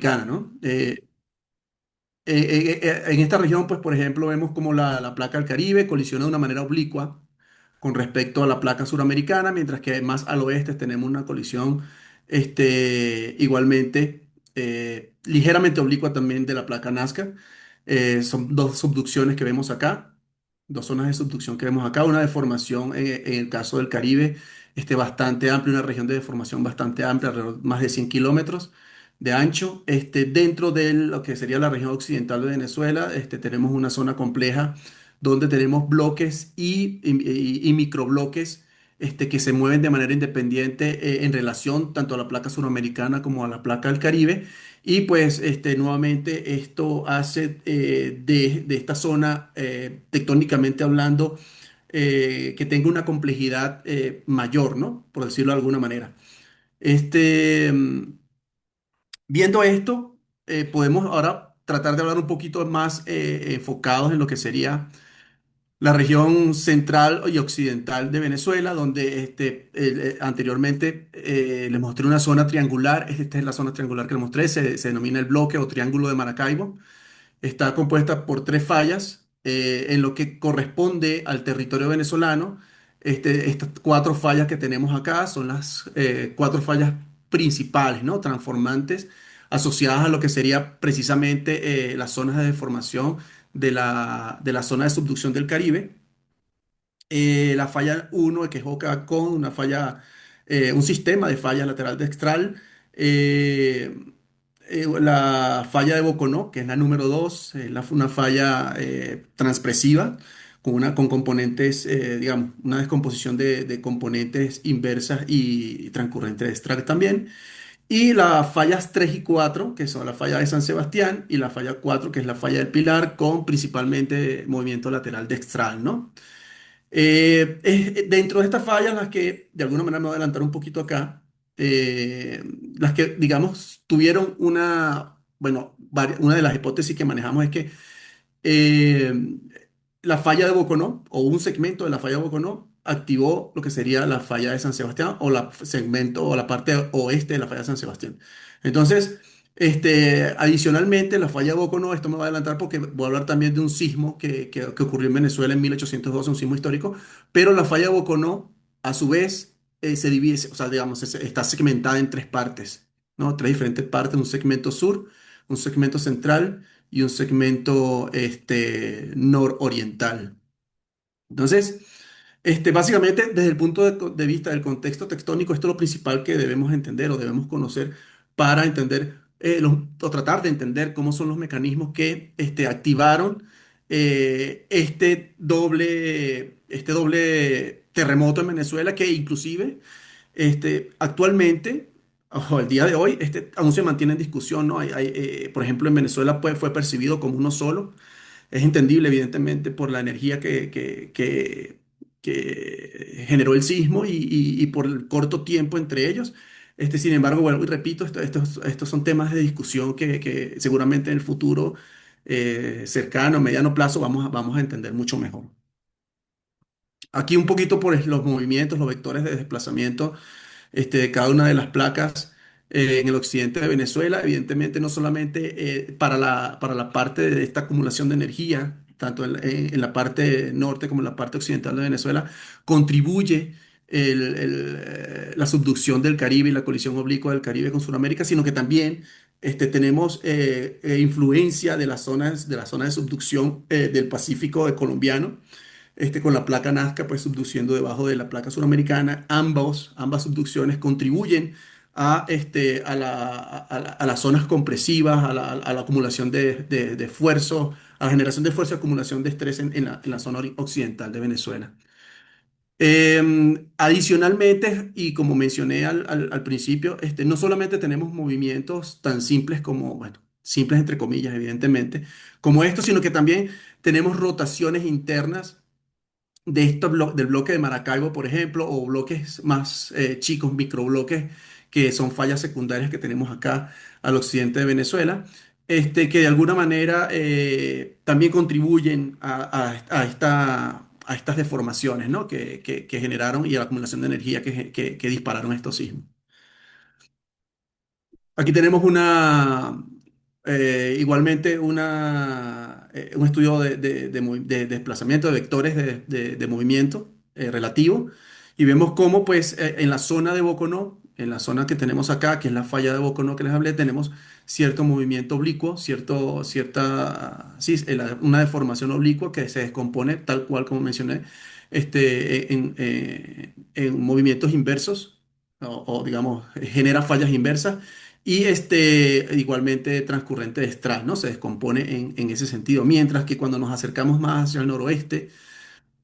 suramericana, ¿no? En esta región, pues, por ejemplo, vemos como la placa del Caribe colisiona de una manera oblicua con respecto a la placa suramericana, mientras que más al oeste tenemos una colisión igualmente ligeramente oblicua también de la placa Nazca. Son dos subducciones que vemos acá, dos zonas de subducción que vemos acá, una deformación en el caso del Caribe bastante amplia, una región de deformación bastante amplia, alrededor de más de 100 kilómetros de ancho. Dentro de lo que sería la región occidental de Venezuela, tenemos una zona compleja donde tenemos bloques y microbloques que se mueven de manera independiente en relación tanto a la placa suramericana como a la placa del Caribe. Y pues nuevamente esto hace de esta zona, tectónicamente hablando, que tenga una complejidad mayor, ¿no? Por decirlo de alguna manera. Este, mm, Viendo esto, podemos ahora tratar de hablar un poquito más enfocados en lo que sería la región central y occidental de Venezuela, donde anteriormente les mostré una zona triangular. Esta es la zona triangular que les mostré, se denomina el bloque o triángulo de Maracaibo. Está compuesta por tres fallas en lo que corresponde al territorio venezolano. Estas cuatro fallas que tenemos acá son las cuatro fallas principales, ¿no? Transformantes, asociadas a lo que sería precisamente las zonas de deformación de la zona de subducción del Caribe. La falla uno, que es Boca con una falla, un sistema de falla lateral dextral. eh, la falla de Boconó, que es la número 2, una falla transpresiva con componentes, digamos, una descomposición de componentes inversas y transcurrentes dextral también. Y las fallas 3 y 4, que son la falla de San Sebastián, y la falla 4, que es la falla del Pilar, con principalmente movimiento lateral dextral, ¿no? Dentro de estas fallas, las que de alguna manera me voy a adelantar un poquito acá, eh, las que, digamos, tuvieron una de las hipótesis que manejamos es que eh, la falla de Boconó o un segmento de la falla de Boconó activó lo que sería la falla de San Sebastián o la segmento o la parte oeste de la falla de San Sebastián. Entonces, adicionalmente, la falla de Boconó, esto me va a adelantar porque voy a hablar también de un sismo que ocurrió en Venezuela en 1812, un sismo histórico, pero la falla de Boconó, a su vez, se divide, o sea, digamos, está segmentada en tres partes, ¿no? Tres diferentes partes, un segmento sur, un segmento central y un segmento nororiental. Entonces, básicamente, desde el punto de vista del contexto tectónico, esto es lo principal que debemos entender o debemos conocer para entender o tratar de entender cómo son los mecanismos que activaron este doble terremoto en Venezuela, que inclusive actualmente, o el día de hoy, aún se mantiene en discusión, ¿no? Por ejemplo, en Venezuela pues, fue percibido como uno solo. Es entendible, evidentemente, por la energía que generó el sismo y por el corto tiempo entre ellos. Sin embargo, vuelvo y repito, estos son temas de discusión que seguramente en el futuro cercano, mediano plazo, vamos a entender mucho mejor. Aquí un poquito por los movimientos, los vectores de desplazamiento de cada una de las placas en el occidente de Venezuela. Evidentemente, no solamente para la parte de esta acumulación de energía, tanto en la parte norte como en la parte occidental de Venezuela, contribuye la subducción del Caribe y la colisión oblicua del Caribe con Sudamérica, sino que también tenemos influencia de la zona de subducción del Pacífico colombiano, con la placa Nazca pues subduciendo debajo de la placa suramericana. Ambas subducciones contribuyen a las zonas compresivas, a la acumulación de esfuerzo, a la generación de esfuerzo y acumulación de estrés en la zona occidental de Venezuela. Adicionalmente, y como mencioné al principio, no solamente tenemos movimientos tan simples como, bueno, simples entre comillas, evidentemente, como esto, sino que también tenemos rotaciones internas del bloque de Maracaibo, por ejemplo, o bloques más chicos, microbloques, que son fallas secundarias que tenemos acá al occidente de Venezuela, que de alguna manera también contribuyen a estas deformaciones, ¿no? que generaron y a la acumulación de energía que dispararon estos sismos. Aquí tenemos Igualmente un estudio de desplazamiento de vectores de movimiento relativo y vemos cómo pues en la zona de Boconó, en la zona que tenemos acá, que es la falla de Boconó que les hablé, tenemos cierto movimiento oblicuo, una deformación oblicua que se descompone tal cual como mencioné en movimientos inversos o digamos genera fallas inversas y igualmente transcurrente de Strahls, ¿no? Se descompone en ese sentido. Mientras que cuando nos acercamos más hacia el noroeste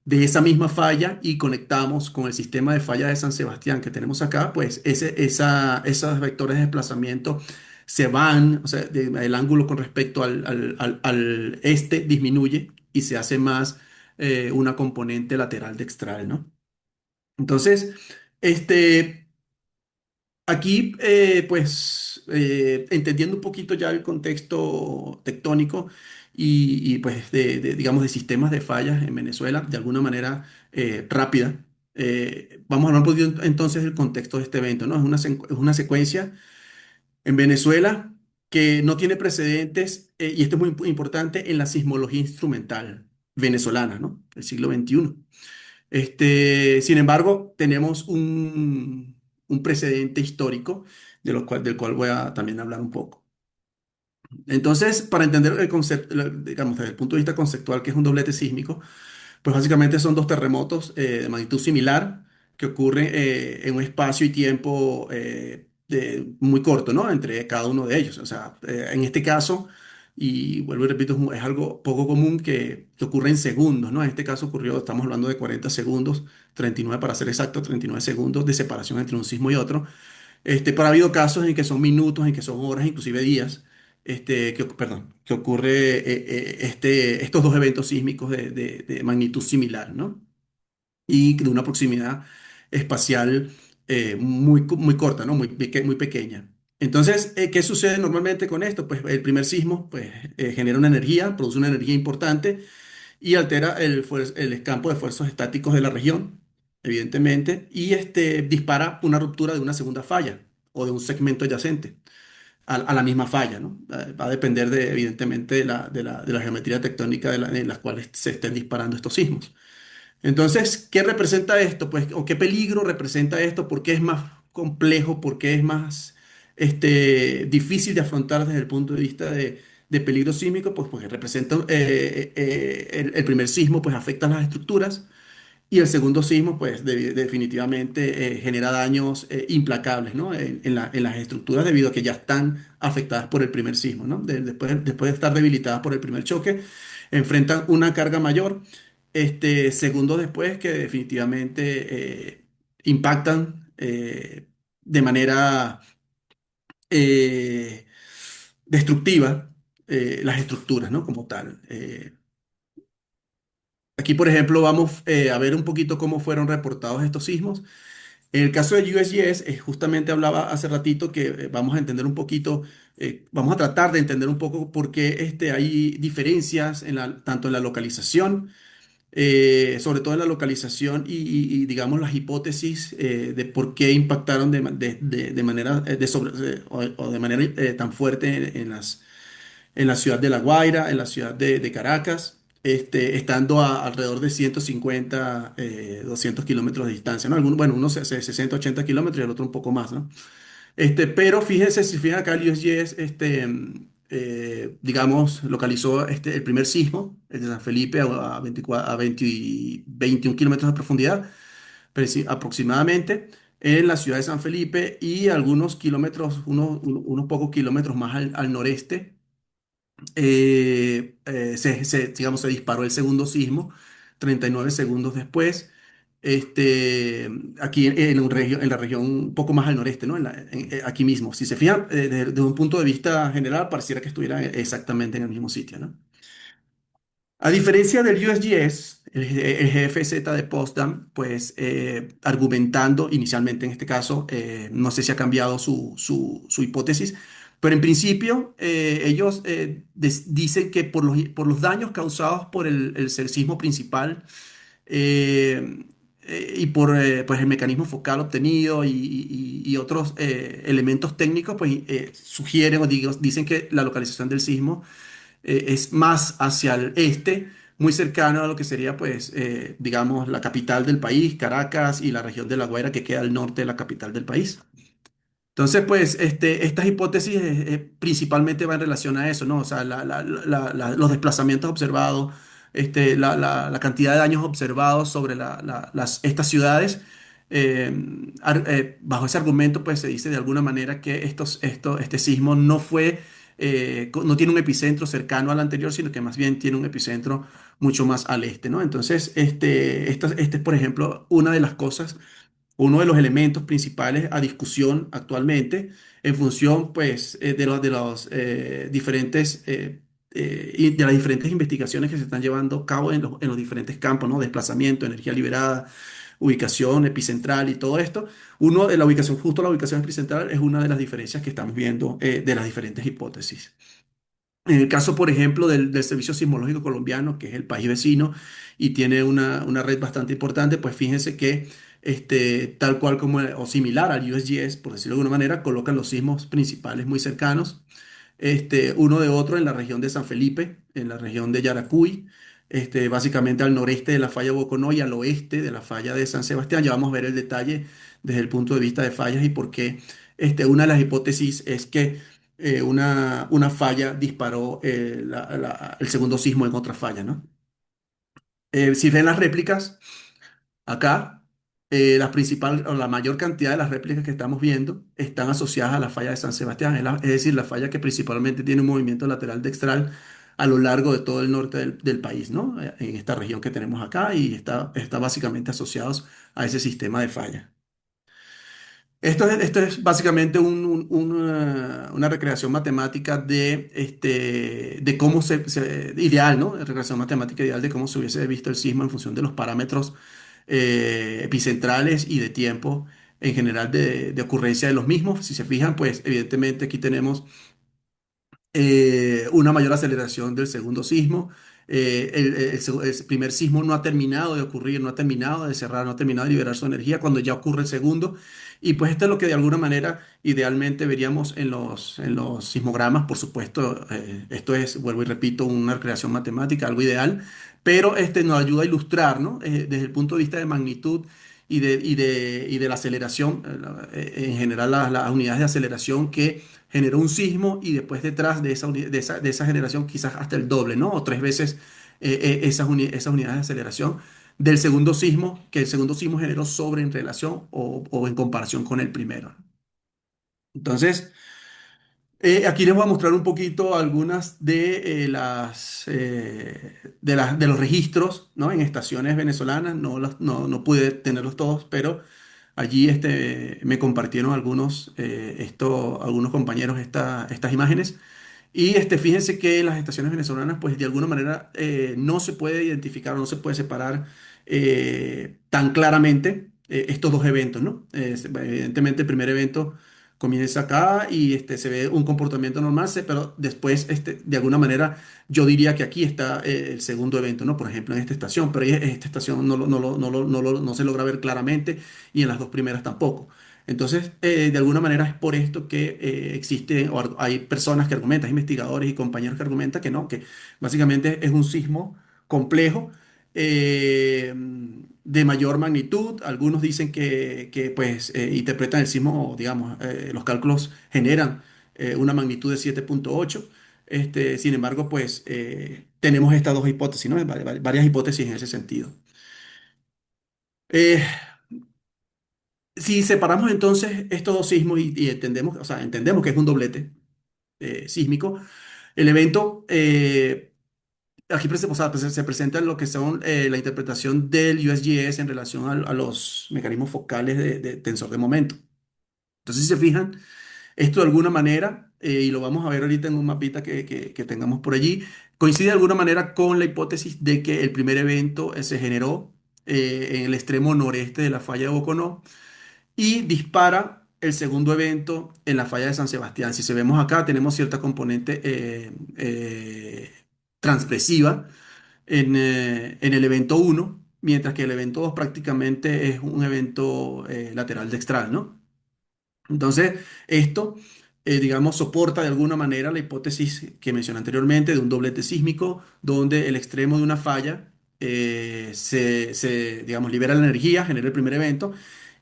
de esa misma falla y conectamos con el sistema de falla de San Sebastián que tenemos acá, pues esos vectores de desplazamiento se van, o sea, el ángulo con respecto al este disminuye y se hace más una componente lateral de Strahls, ¿no? Entonces, este, aquí, entendiendo un poquito ya el contexto tectónico pues, digamos, de sistemas de fallas en Venezuela, de alguna manera rápida, vamos a hablar un poquito entonces del contexto de este evento, ¿no? Es una secuencia en Venezuela que no tiene precedentes, y esto es muy importante en la sismología instrumental venezolana, ¿no? Del siglo XXI. Sin embargo, tenemos un precedente histórico del cual voy a también hablar un poco. Entonces, para entender el concepto, digamos, desde el punto de vista conceptual, que es un doblete sísmico, pues básicamente son dos terremotos de magnitud similar que ocurren en un espacio y tiempo muy corto, ¿no? Entre cada uno de ellos. O sea, en este caso, y vuelvo y repito, es algo poco común que ocurre en segundos, ¿no? En este caso ocurrió, estamos hablando de 40 segundos, 39 para ser exacto, 39 segundos de separación entre un sismo y otro. Pero ha habido casos en que son minutos, en que son horas, inclusive días, perdón, que ocurre estos dos eventos sísmicos de magnitud similar, ¿no? Y de una proximidad espacial muy corta, ¿no? Muy pequeña. Entonces, ¿qué sucede normalmente con esto? Pues el primer sismo pues, genera una energía, produce una energía importante y altera el campo de fuerzas estáticos de la región, evidentemente, y dispara una ruptura de una segunda falla o de un segmento adyacente a la misma falla, ¿no? Va a depender evidentemente de la geometría tectónica en las cuales se estén disparando estos sismos. Entonces, ¿qué representa esto? Pues, o qué peligro representa esto, por qué es más complejo, por qué es más difícil de afrontar desde el punto de vista de peligro sísmico, pues porque representa el primer sismo, pues afecta las estructuras y el segundo sismo, pues definitivamente genera daños implacables, ¿no? En las estructuras debido a que ya están afectadas por el primer sismo, ¿no? Después de estar debilitadas por el primer choque, enfrentan una carga mayor, segundos después que definitivamente impactan de manera eh, destructiva las estructuras, ¿no? Como tal. Aquí, por ejemplo, vamos a ver un poquito cómo fueron reportados estos sismos. En el caso de USGS, justamente hablaba hace ratito que vamos a entender un poquito, vamos a tratar de entender un poco por qué hay diferencias tanto en la localización, sobre todo en la localización digamos las hipótesis de por qué impactaron de manera, o de manera tan fuerte en la ciudad de La Guaira, en la ciudad de Caracas, estando alrededor de 150, 200 kilómetros de distancia, ¿no? Bueno, uno 60, 80 kilómetros y el otro un poco más, ¿no? Pero fíjese, si fijan acá el USGS, digamos, localizó el primer sismo, el de San Felipe, a 24, a 20 21 kilómetros de profundidad, aproximadamente, en la ciudad de San Felipe y algunos kilómetros, unos pocos kilómetros más al noreste digamos, se disparó el segundo sismo 39 segundos después. Este, Aquí en la región un poco más al noreste, ¿no? Aquí mismo. Si se fijan, desde un punto de vista general, pareciera que estuviera exactamente en el mismo sitio, ¿no? A diferencia del USGS, el GFZ de Potsdam, pues argumentando inicialmente en este caso, no sé si ha cambiado su hipótesis, pero en principio ellos dicen que por los daños causados por el sismo principal, eh, y por pues el mecanismo focal obtenido y otros elementos técnicos, pues sugieren o dicen que la localización del sismo es más hacia el este, muy cercano a lo que sería, pues, digamos, la capital del país, Caracas, y la región de La Guaira, que queda al norte de la capital del país. Entonces, pues, estas hipótesis principalmente van en relación a eso, ¿no? O sea, los desplazamientos observados, la cantidad de daños observados sobre estas ciudades. Bajo ese argumento, pues, se dice de alguna manera que este sismo no fue, no tiene un epicentro cercano al anterior, sino que más bien tiene un epicentro mucho más al este, ¿no? Entonces, esta es, por ejemplo, una de las cosas, uno de los elementos principales a discusión actualmente en función pues de los diferentes y de las diferentes investigaciones que se están llevando a cabo en los diferentes campos, ¿no? Desplazamiento, energía liberada, ubicación epicentral y todo esto. Uno de la ubicación, justo la ubicación epicentral es una de las diferencias que estamos viendo de las diferentes hipótesis. En el caso, por ejemplo, del Servicio Sismológico Colombiano, que es el país vecino y tiene una red bastante importante, pues fíjense que tal cual como, o similar al USGS, por decirlo de alguna manera, colocan los sismos principales muy cercanos, uno de otro en la región de San Felipe, en la región de Yaracuy, básicamente al noreste de la falla Boconó y al oeste de la falla de San Sebastián. Ya vamos a ver el detalle desde el punto de vista de fallas y por qué una de las hipótesis es que una falla disparó el segundo sismo en otra falla, ¿no? Si ven las réplicas, acá, la principal o la mayor cantidad de las réplicas que estamos viendo están asociadas a la falla de San Sebastián, es decir, la falla que principalmente tiene un movimiento lateral dextral a lo largo de todo el norte del país, ¿no? En esta región que tenemos acá y está básicamente asociados a ese sistema de falla. Esto es básicamente una recreación matemática de cómo ideal, ¿no? Recreación matemática ideal de cómo se hubiese visto el sismo en función de los parámetros epicentrales y de tiempo en general de ocurrencia de los mismos. Si se fijan, pues evidentemente aquí tenemos una mayor aceleración del segundo sismo. El primer sismo no ha terminado de ocurrir, no ha terminado de cerrar, no ha terminado de liberar su energía cuando ya ocurre el segundo. Y pues esto es lo que de alguna manera idealmente veríamos en los sismogramas. Por supuesto, esto es, vuelvo y repito, una recreación matemática, algo ideal, pero este nos ayuda a ilustrar, ¿no? Desde el punto de vista de magnitud y de la aceleración, en general las unidades de aceleración que generó un sismo y después detrás de de esa generación quizás hasta el doble, ¿no? O tres veces esas unidades de aceleración del segundo sismo, que el segundo sismo generó sobre en relación o en comparación con el primero. Entonces, aquí les voy a mostrar un poquito algunas de los registros, ¿no? En estaciones venezolanas. No pude tenerlos todos, pero allí me compartieron algunos compañeros estas imágenes. Y fíjense que en las estaciones venezolanas, pues de alguna manera no se puede identificar o no se puede separar tan claramente estos dos eventos, ¿no? Evidentemente el primer evento comienza acá y se ve un comportamiento normal, pero después de alguna manera yo diría que aquí está el segundo evento, ¿no? Por ejemplo, en esta estación, pero esta estación no se logra ver claramente y en las dos primeras tampoco. Entonces, de alguna manera es por esto que existe, hay personas que argumentan, investigadores y compañeros que argumentan que no, que básicamente es un sismo complejo eh, de mayor magnitud. Algunos dicen pues, interpretan el sismo, digamos, los cálculos generan una magnitud de 7,8. Sin embargo, pues tenemos estas dos hipótesis, ¿no? Varias hipótesis en ese sentido. Eh, Si separamos entonces estos dos sismos y entendemos, o sea, entendemos que es un doblete sísmico, el evento aquí o sea, pues, se presenta lo que son la interpretación del USGS en relación a los mecanismos focales de tensor de momento. Entonces, si se fijan, esto de alguna manera, y lo vamos a ver ahorita en un mapita que tengamos por allí, coincide de alguna manera con la hipótesis de que el primer evento se generó en el extremo noreste de la falla de Boconó y dispara el segundo evento en la falla de San Sebastián. Si se vemos acá, tenemos cierta componente transpresiva en el evento uno. mientras que el evento 2 prácticamente es un evento lateral dextral, ¿no? Entonces, esto, digamos, soporta de alguna manera la hipótesis que mencioné anteriormente de un doblete sísmico, donde el extremo de una falla digamos, libera la energía, genera el primer evento,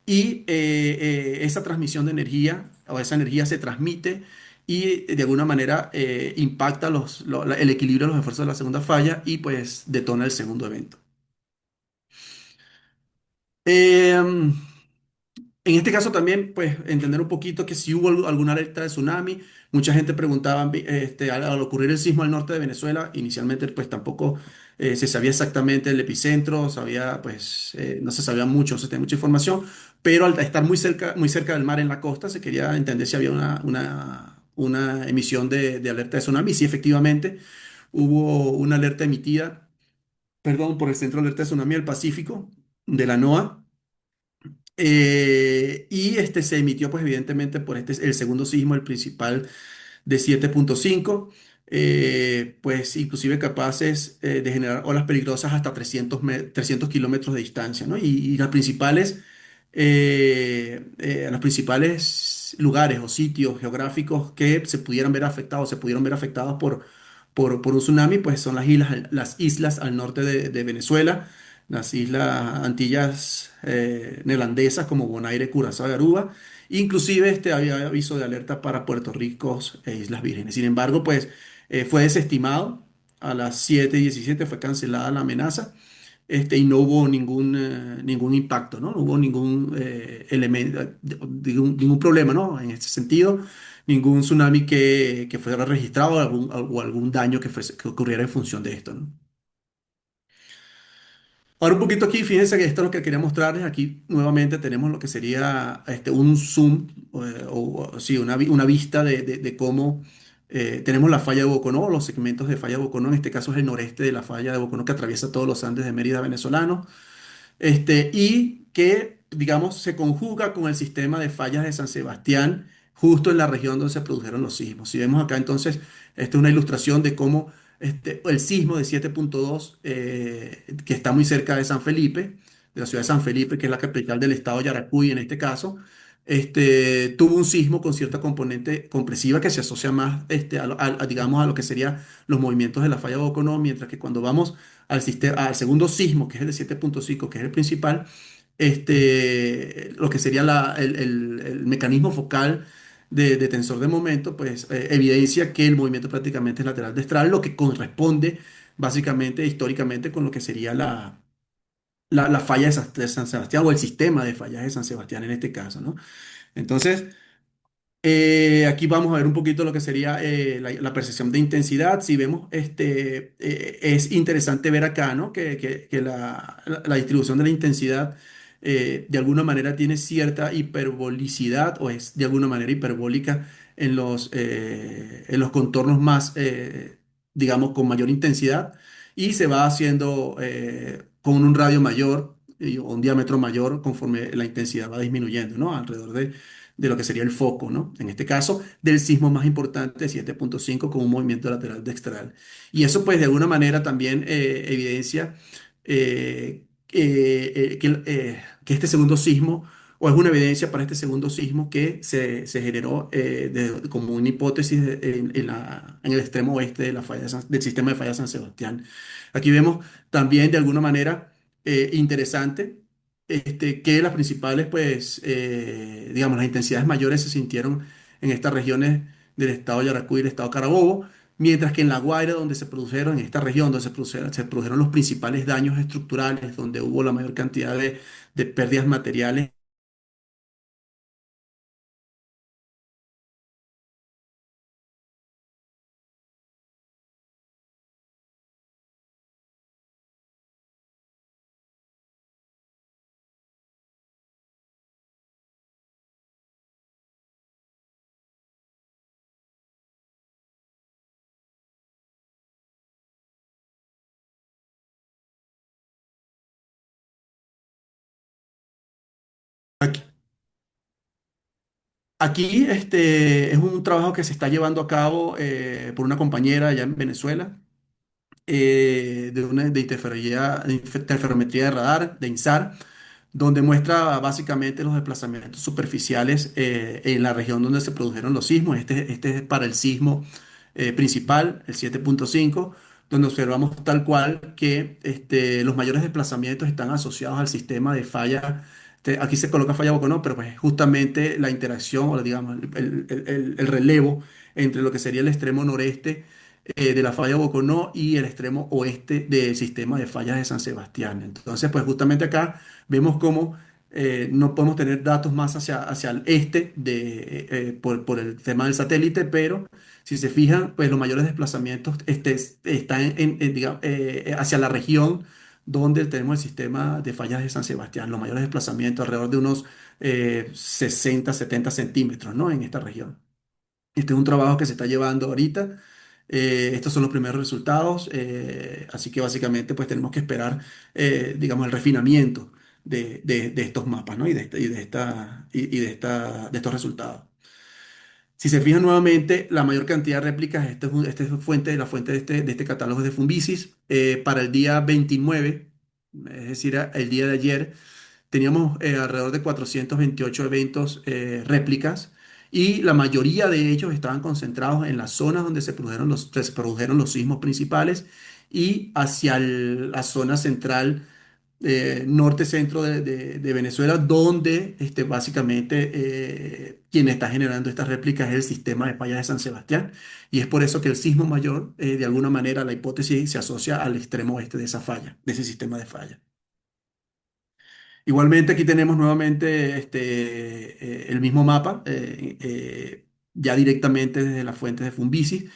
y esa transmisión de energía o esa energía se transmite y de alguna manera impacta el equilibrio de los esfuerzos de la segunda falla y pues detona el segundo evento. Em, En este caso también, pues, entender un poquito que si hubo alguna alerta de tsunami, mucha gente preguntaba, al ocurrir el sismo al norte de Venezuela, inicialmente, pues, tampoco se sabía exactamente el epicentro, pues, no se sabía mucho, no se tenía mucha información, pero al estar muy cerca del mar en la costa, se quería entender si había una emisión de alerta de tsunami. Y sí, efectivamente, hubo una alerta emitida, perdón, por el Centro de Alerta de Tsunami del Pacífico, de la NOAA. Y este se emitió, pues evidentemente, por el segundo sismo, el principal de 7,5, pues inclusive capaces de generar olas peligrosas hasta 300 kilómetros de distancia, ¿no? Y los principales lugares o sitios geográficos que se pudieron ver afectados por un tsunami, pues son las islas al norte de Venezuela, las islas Antillas neerlandesas como Bonaire, Curazao y Aruba. Inclusive había aviso de alerta para Puerto Rico e Islas Vírgenes. Sin embargo, pues fue desestimado a las 7:17, fue cancelada la amenaza, y no hubo ningún impacto, ¿no? No hubo ningún elemento, ningún problema, ¿no? En este sentido, ningún tsunami que fuera registrado o algún daño que ocurriera en función de esto, ¿no? Ahora un poquito aquí, fíjense que esto es lo que quería mostrarles. Aquí nuevamente tenemos lo que sería un zoom, sí, una vista de cómo tenemos la falla de Boconó, los segmentos de falla de Boconó. En este caso es el noreste de la falla de Boconó que atraviesa todos los Andes de Mérida venezolano, y que, digamos, se conjuga con el sistema de fallas de San Sebastián, justo en la región donde se produjeron los sismos. Si vemos acá, entonces, esta es una ilustración de cómo el sismo de 7,2, que está muy cerca de San Felipe, de la ciudad de San Felipe, que es la capital del estado de Yaracuy en este caso, tuvo un sismo con cierta componente compresiva que se asocia más, digamos, a lo que serían los movimientos de la falla de Boconó, mientras que cuando vamos al segundo sismo, que es el de 7,5, que es el principal, lo que sería el mecanismo focal de tensor de momento, pues evidencia que el movimiento prácticamente es lateral destral, lo que corresponde básicamente históricamente con lo que sería la falla de San Sebastián o el sistema de fallas de San Sebastián en este caso, ¿no? Entonces, aquí vamos a ver un poquito lo que sería la percepción de intensidad. Si vemos, es interesante ver acá, ¿no? Que la distribución de la intensidad de alguna manera tiene cierta hiperbolicidad o es de alguna manera hiperbólica en los contornos más, digamos, con mayor intensidad y se va haciendo con un radio mayor o un diámetro mayor conforme la intensidad va disminuyendo, ¿no? Alrededor de lo que sería el foco, ¿no? En este caso, del sismo más importante, 7,5 con un movimiento lateral dextral. Y eso, pues, de alguna manera también evidencia que este segundo sismo, o es una evidencia para este segundo sismo que se generó como una hipótesis en el extremo oeste de del sistema de falla San Sebastián. Aquí vemos también, de alguna manera, interesante que las principales, pues, digamos, las intensidades mayores se sintieron en estas regiones del estado Yaracuy y el estado Carabobo, mientras que en La Guaira, donde se produjeron, en esta región donde se produjeron los principales daños estructurales, donde hubo la mayor cantidad de pérdidas materiales. Aquí, aquí, es un trabajo que se está llevando a cabo por una compañera allá en Venezuela. interferometría de radar, de INSAR, donde muestra básicamente los desplazamientos superficiales en la región donde se produjeron los sismos. Este es para el sismo principal, el 7.5, donde observamos tal cual que los mayores desplazamientos están asociados al sistema de falla. Aquí se coloca falla Boconó, pero pues justamente la interacción o digamos el relevo entre lo que sería el extremo noreste de la falla Boconó y el extremo oeste del sistema de fallas de San Sebastián. Entonces, pues justamente acá vemos cómo no podemos tener datos más hacia el este por el tema del satélite, pero si se fijan, pues los mayores desplazamientos están digamos, hacia la región donde tenemos el sistema de fallas de San Sebastián. Los mayores desplazamientos alrededor de unos 60, 70 centímetros, ¿no? En esta región. Este es un trabajo que se está llevando ahorita. Estos son los primeros resultados, así que básicamente pues tenemos que esperar, digamos, el refinamiento de estos mapas, ¿no? De estos resultados. Si se fijan nuevamente, la mayor cantidad de réplicas, esta es la fuente de este catálogo es de Fumbisis, para el día 29, es decir, el día de ayer. Teníamos alrededor de 428 eventos réplicas y la mayoría de ellos estaban concentrados en las zonas donde se produjeron los sismos principales y hacia la zona central, norte-centro de Venezuela, donde básicamente quien está generando estas réplicas es el sistema de fallas de San Sebastián. Y es por eso que el sismo mayor, de alguna manera, la hipótesis se asocia al extremo oeste de esa falla, de ese sistema de falla. Igualmente aquí tenemos nuevamente el mismo mapa, ya directamente desde las fuentes de Fumbici.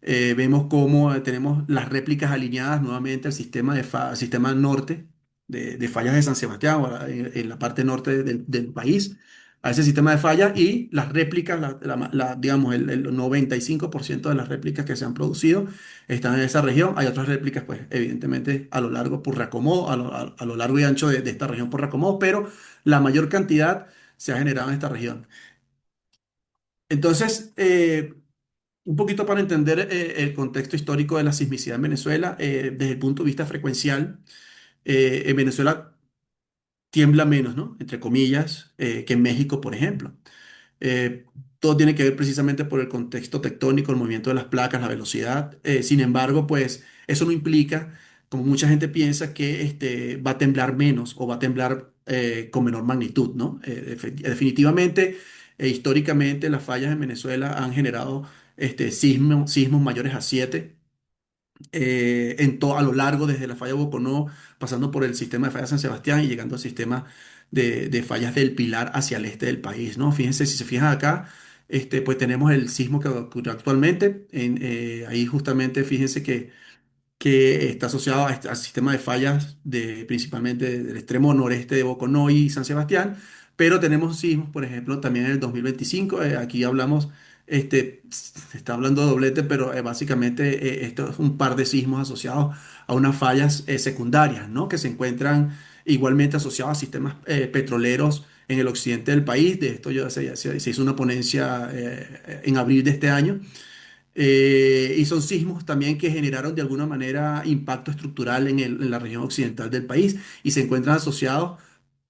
Vemos cómo tenemos las réplicas alineadas nuevamente al al sistema norte de fallas de San Sebastián, en la parte norte del país, a ese sistema de fallas y las réplicas, digamos, el 95% de las réplicas que se han producido están en esa región. Hay otras réplicas, pues, evidentemente, a lo largo por Racomodo, a lo largo y ancho de esta región por Racomodo, pero la mayor cantidad se ha generado en esta región. Entonces, un poquito para entender el contexto histórico de la sismicidad en Venezuela, desde el punto de vista frecuencial, en Venezuela tiembla menos, ¿no? Entre comillas, que en México, por ejemplo. Eh, Todo tiene que ver precisamente por el contexto tectónico, el movimiento de las placas, la velocidad. Sin embargo, pues eso no implica, como mucha gente piensa, que va a temblar menos o va a temblar con menor magnitud, ¿no? Definitivamente, históricamente, las fallas en Venezuela han generado sismos mayores a 7 a lo largo desde la falla Boconó, pasando por el sistema de fallas San Sebastián y llegando al sistema de fallas del Pilar hacia el este del país, ¿no? Fíjense, si se fijan acá, pues tenemos el sismo que ocurrió actualmente. Ahí justamente fíjense que está asociado al sistema de fallas principalmente del extremo noreste de Boconó y San Sebastián, pero tenemos sismos, por ejemplo, también en el 2025. Aquí hablamos, se está hablando de doblete, pero básicamente esto es un par de sismos asociados a unas fallas secundarias, ¿no? Que se encuentran igualmente asociados a sistemas petroleros en el occidente del país. De esto se hizo una ponencia en abril de este año. Y son sismos también que generaron de alguna manera impacto estructural en la región occidental del país y se encuentran asociados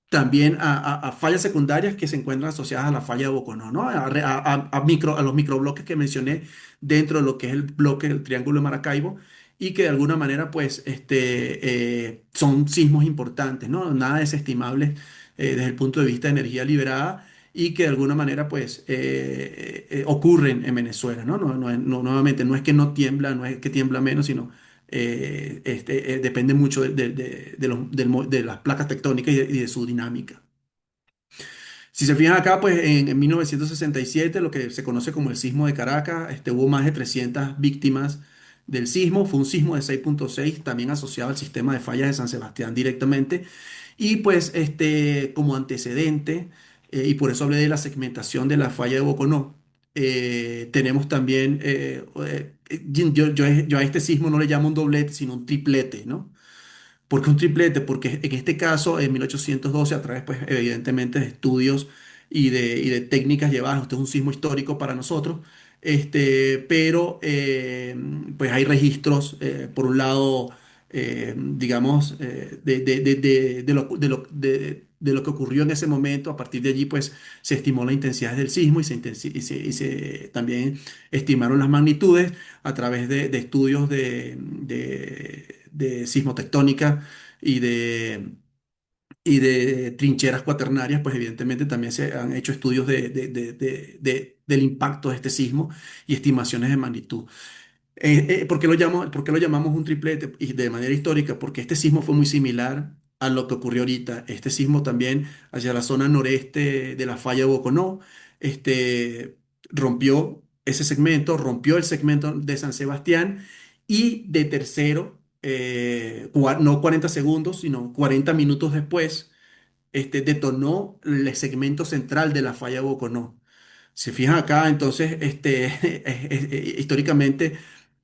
también a fallas secundarias que se encuentran asociadas a la falla de Boconó, ¿no? A los microbloques que mencioné dentro de lo que es el bloque del Triángulo de Maracaibo y que de alguna manera pues son sismos importantes, ¿no? Nada desestimables desde el punto de vista de energía liberada y que de alguna manera pues ocurren en Venezuela, ¿no? Nuevamente, no es que no tiembla, no es que tiembla menos, sino depende mucho de las placas tectónicas y de su dinámica. Si se fijan acá, pues en 1967, lo que se conoce como el sismo de Caracas, hubo más de 300 víctimas del sismo. Fue un sismo de 6.6, también asociado al sistema de fallas de San Sebastián directamente. Y pues como antecedente, y por eso hablé de la segmentación de la falla de Boconó, tenemos también, yo a este sismo no le llamo un doblete, sino un triplete, ¿no? ¿Por qué un triplete? Porque en este caso, en 1812, a través, pues, evidentemente, de estudios y de técnicas llevadas, esto es un sismo histórico para nosotros, pero pues hay registros, por un lado, digamos, de lo que ocurrió en ese momento. A partir de allí, pues se estimó la intensidad del sismo también estimaron las magnitudes a través de estudios de sismotectónica y de trincheras cuaternarias. Pues evidentemente también se han hecho estudios del impacto de este sismo y estimaciones de magnitud. ¿Por qué lo llamamos un triplete y de manera histórica? Porque este sismo fue muy similar a lo que ocurrió ahorita. Este sismo también hacia la zona noreste de la falla de Boconó, rompió ese segmento, rompió el segmento de San Sebastián, y de tercero, no 40 segundos, sino 40 minutos después, detonó el segmento central de la falla de Boconó. Se fijan acá, entonces, históricamente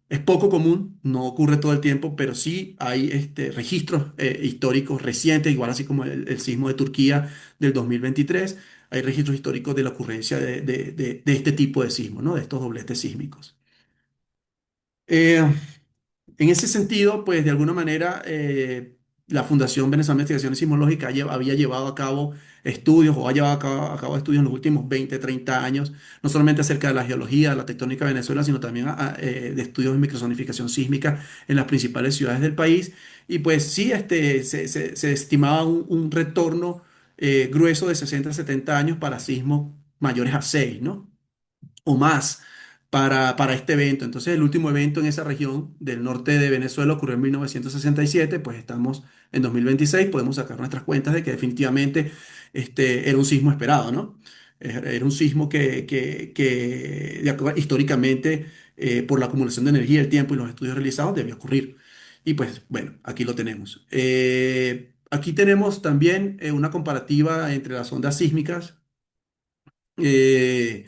es poco común, no ocurre todo el tiempo, pero sí hay registros históricos recientes, igual así como el sismo de Turquía del 2023. Hay registros históricos de la ocurrencia de este tipo de sismos, ¿no? De estos dobletes sísmicos. Eh, En ese sentido, pues de alguna manera, la Fundación Venezolana de Investigaciones Sismológicas había llevado a cabo estudios, o ha llevado a cabo estudios en los últimos 20, 30 años, no solamente acerca de la geología, de la tectónica de Venezuela, sino también de estudios de microzonificación sísmica en las principales ciudades del país. Y pues sí, se estimaba un retorno grueso de 60 a 70 años para sismos mayores a 6, ¿no? O más para este evento. Entonces, el último evento en esa región del norte de Venezuela ocurrió en 1967. Pues estamos en 2026, podemos sacar nuestras cuentas de que definitivamente era un sismo esperado, ¿no? Era un sismo históricamente, por la acumulación de energía, el tiempo y los estudios realizados, debía ocurrir. Y pues bueno, aquí lo tenemos. Aquí tenemos también una comparativa entre las ondas sísmicas. eh,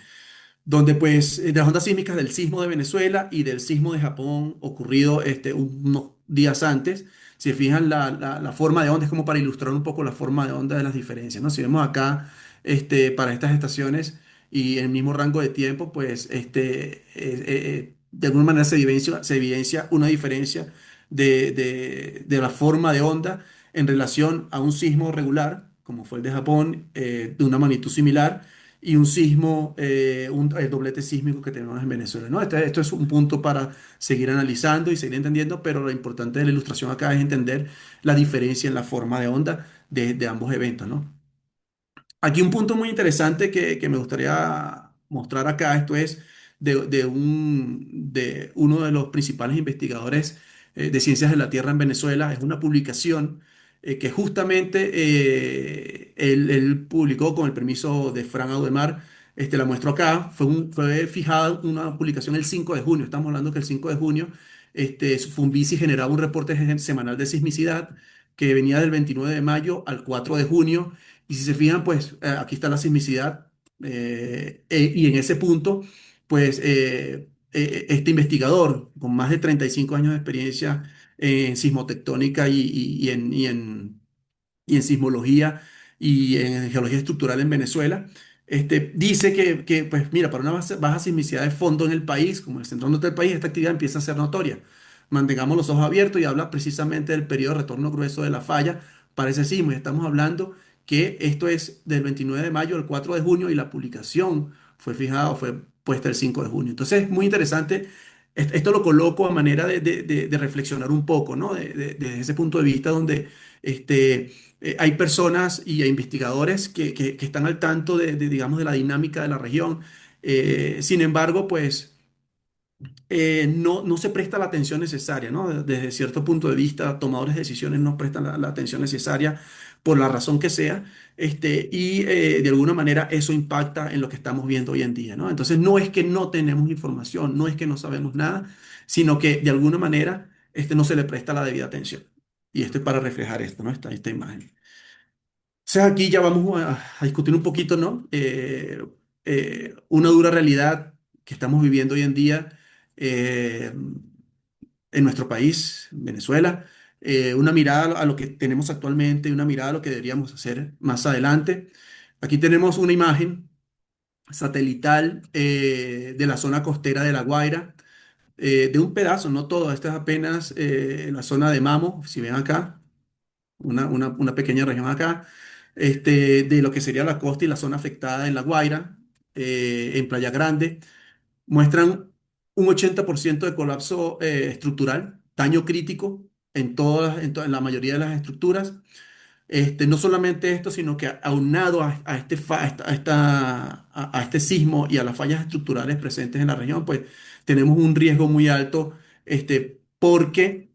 Donde pues de las ondas sísmicas del sismo de Venezuela y del sismo de Japón ocurrido unos días antes. Si se fijan, la forma de onda es como para ilustrar un poco la forma de onda de las diferencias, ¿no? Si vemos acá, para estas estaciones y en el mismo rango de tiempo, pues de alguna manera se evidencia una diferencia de la forma de onda en relación a un sismo regular, como fue el de Japón, de una magnitud similar, y un sismo, el doblete sísmico que tenemos en Venezuela, ¿no? Esto es un punto para seguir analizando y seguir entendiendo, pero lo importante de la ilustración acá es entender la diferencia en la forma de onda de ambos eventos, ¿no? Aquí un punto muy interesante que me gustaría mostrar acá. Esto es de uno de los principales investigadores de ciencias de la Tierra en Venezuela. Es una publicación que justamente él publicó con el permiso de Fran Audemars. La muestro acá. Fue fijada una publicación el 5 de junio. Estamos hablando que el 5 de junio, Funvisi generaba un reporte semanal de sismicidad que venía del 29 de mayo al 4 de junio. Y si se fijan, pues aquí está la sismicidad, y en ese punto, pues este investigador con más de 35 años de experiencia en sismotectónica y en sismología y en geología estructural en Venezuela, dice pues mira, para una baja sismicidad de fondo en el país, como el centro norte del país, esta actividad empieza a ser notoria. Mantengamos los ojos abiertos, y habla precisamente del periodo de retorno grueso de la falla para ese sismo. Y estamos hablando que esto es del 29 de mayo al 4 de junio, y la publicación fue fijada o fue puesta el 5 de junio. Entonces es muy interesante. Esto lo coloco a manera de reflexionar un poco, ¿no? Desde ese punto de vista donde hay personas y hay investigadores que están al tanto digamos, de la dinámica de la región. Sin embargo, pues no se presta la atención necesaria, ¿no? Desde cierto punto de vista, tomadores de decisiones no prestan la atención necesaria por la razón que sea, de alguna manera eso impacta en lo que estamos viendo hoy en día, ¿no? Entonces no es que no tenemos información, no es que no sabemos nada, sino que de alguna manera no se le presta la debida atención. Y esto es para reflejar esto, ¿no? Esta imagen. O sea, aquí ya vamos a discutir un poquito, ¿no? Una dura realidad que estamos viviendo hoy en día, eh, en nuestro país, Venezuela. Una mirada a lo que tenemos actualmente y una mirada a lo que deberíamos hacer más adelante. Aquí tenemos una imagen satelital de la zona costera de La Guaira, de un pedazo, no todo, esta es apenas la zona de Mamo, si ven acá, una pequeña región acá, de lo que sería la costa y la zona afectada en La Guaira, en Playa Grande, muestran un 80% de colapso estructural, daño crítico en la mayoría de las estructuras. No solamente esto, sino que aunado a a este sismo y a las fallas estructurales presentes en la región, pues tenemos un riesgo muy alto, porque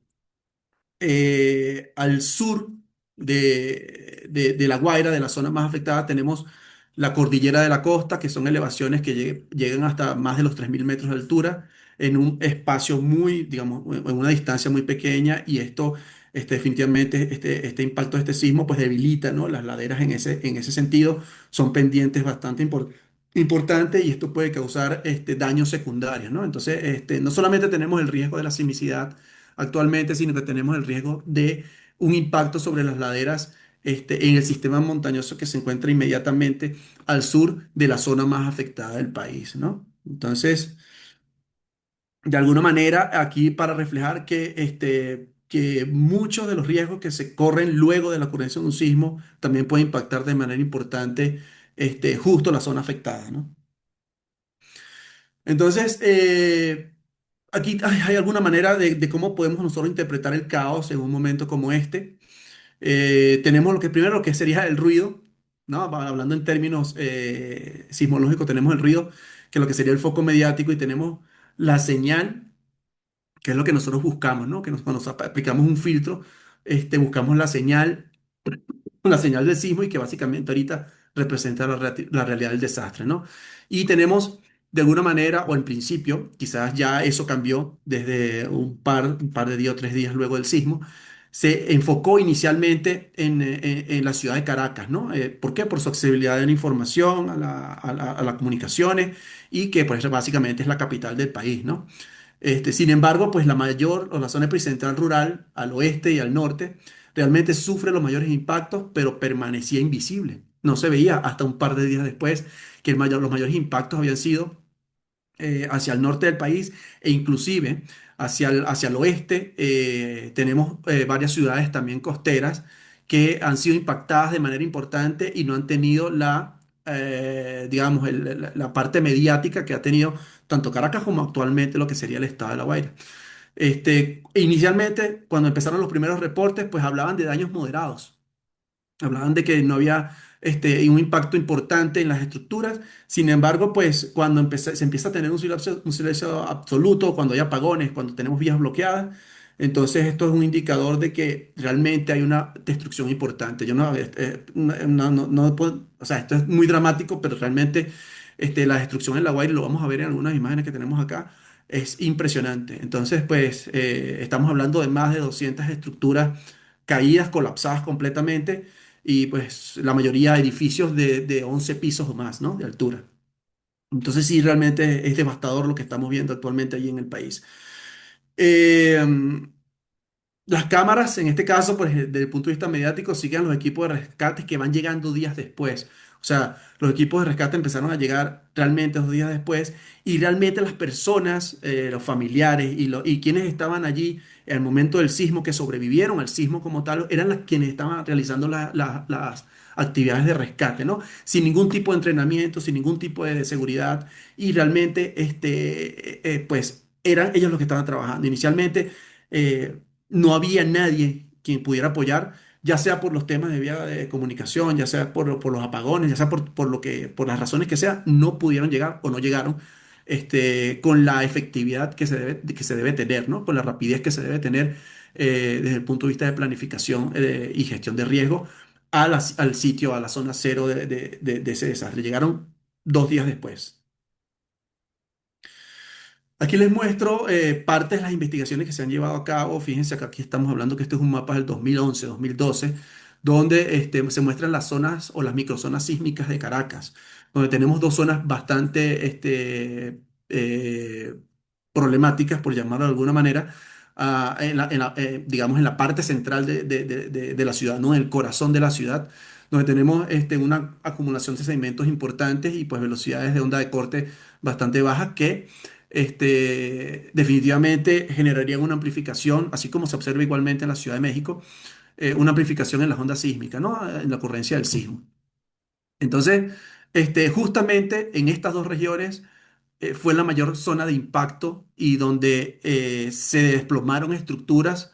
al sur de La Guaira, de la zona más afectada, tenemos la cordillera de la costa, que son elevaciones que llegan hasta más de los 3.000 metros de altura, en un espacio muy, digamos, en una distancia muy pequeña, y esto, definitivamente, este impacto de este sismo, pues debilita, ¿no? Las laderas en ese sentido son pendientes bastante importantes, y esto puede causar daños secundarios, ¿no? Entonces, no solamente tenemos el riesgo de la sismicidad actualmente, sino que tenemos el riesgo de un impacto sobre las laderas en el sistema montañoso que se encuentra inmediatamente al sur de la zona más afectada del país, ¿no? Entonces, de alguna manera, aquí para reflejar que muchos de los riesgos que se corren luego de la ocurrencia de un sismo también pueden impactar de manera importante justo la zona afectada, ¿no? Entonces, aquí hay alguna manera de cómo podemos nosotros interpretar el caos en un momento como este. Tenemos lo que primero lo que sería el ruido, ¿no? Hablando en términos sismológicos, tenemos el ruido, que es lo que sería el foco mediático, y tenemos la señal, que es lo que nosotros buscamos, ¿no? Cuando aplicamos un filtro, buscamos la señal del sismo, y que básicamente ahorita representa la realidad del desastre, ¿no? Y tenemos, de alguna manera, o en principio, quizás ya eso cambió desde un par de días o 3 días luego del sismo, se enfocó inicialmente en la ciudad de Caracas, ¿no? ¿Por qué? Por su accesibilidad a la información, a las comunicaciones, y que pues básicamente es la capital del país, ¿no? Sin embargo, pues la mayor o la zona epicentral rural al oeste y al norte realmente sufre los mayores impactos, pero permanecía invisible. No se veía hasta un par de días después que los mayores impactos habían sido hacia el norte del país, e inclusive hacia el oeste. Tenemos varias ciudades también costeras que han sido impactadas de manera importante y no han tenido digamos, la parte mediática que ha tenido tanto Caracas como actualmente lo que sería el estado de La Guaira. Inicialmente, cuando empezaron los primeros reportes, pues hablaban de daños moderados. Hablaban de que no había un impacto importante en las estructuras. Sin embargo, pues cuando se empieza a tener un silencio absoluto, cuando hay apagones, cuando tenemos vías bloqueadas, entonces esto es un indicador de que realmente hay una destrucción importante. Yo no, no puedo, o sea, esto es muy dramático, pero realmente la destrucción en La Guaira, y lo vamos a ver en algunas imágenes que tenemos acá, es impresionante. Entonces, pues estamos hablando de más de 200 estructuras caídas, colapsadas completamente, y pues la mayoría edificios de 11 pisos o más, ¿no? De altura. Entonces sí, realmente es devastador lo que estamos viendo actualmente allí en el país. Eh, las cámaras, en este caso, pues desde el punto de vista mediático, siguen los equipos de rescate que van llegando días después. O sea, los equipos de rescate empezaron a llegar realmente 2 días después, y realmente las personas, los familiares y quienes estaban allí en el momento del sismo, que sobrevivieron al sismo como tal, eran las quienes estaban realizando las actividades de rescate, ¿no? Sin ningún tipo de entrenamiento, sin ningún tipo de seguridad, y realmente, pues eran ellos los que estaban trabajando. Inicialmente, no había nadie quien pudiera apoyar, ya sea por los temas de vía de comunicación, ya sea por los apagones, ya sea por las razones que sea, no pudieron llegar o no llegaron con la efectividad que se debe tener, ¿no? Con la rapidez que se debe tener desde el punto de vista de planificación y gestión de riesgo al sitio, a la zona cero de ese desastre. Llegaron 2 días después. Aquí les muestro partes de las investigaciones que se han llevado a cabo. Fíjense que aquí estamos hablando que este es un mapa del 2011, 2012, donde se muestran las zonas o las microzonas sísmicas de Caracas, donde tenemos dos zonas bastante eh, problemáticas, por llamarlo de alguna manera, digamos, en la parte central de la ciudad, ¿no? En el corazón de la ciudad, donde tenemos una acumulación de sedimentos importantes y pues velocidades de onda de corte bastante bajas que definitivamente generarían una amplificación, así como se observa igualmente en la Ciudad de México, una amplificación en las ondas sísmicas, ¿no? En la ocurrencia del sismo. Entonces, justamente en estas dos regiones fue la mayor zona de impacto y donde se desplomaron estructuras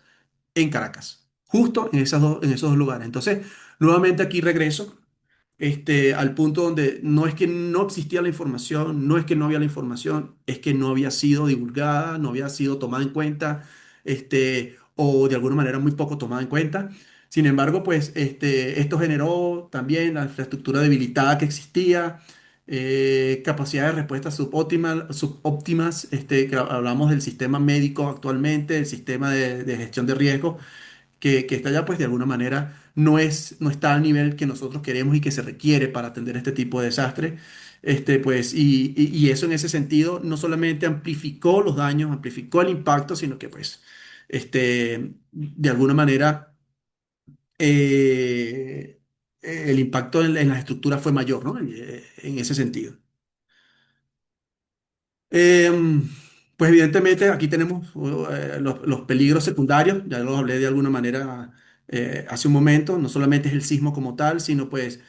en Caracas, justo en esos dos lugares. Entonces, nuevamente aquí regreso al punto donde no es que no existía la información, no es que no había la información, es que no había sido divulgada, no había sido tomada en cuenta, o de alguna manera muy poco tomada en cuenta. Sin embargo, pues esto generó también la infraestructura debilitada que existía, capacidad de respuesta subóptimas, que hablamos del sistema médico actualmente, el sistema de gestión de riesgo que está allá, pues de alguna manera no está al nivel que nosotros queremos y que se requiere para atender este tipo de desastre. Pues, y eso en ese sentido no solamente amplificó los daños, amplificó el impacto, sino que pues, de alguna manera, eh, el impacto en las estructuras fue mayor, ¿no? En ese sentido. Em, pues evidentemente aquí tenemos los peligros secundarios, ya los hablé de alguna manera hace un momento, no solamente es el sismo como tal, sino pues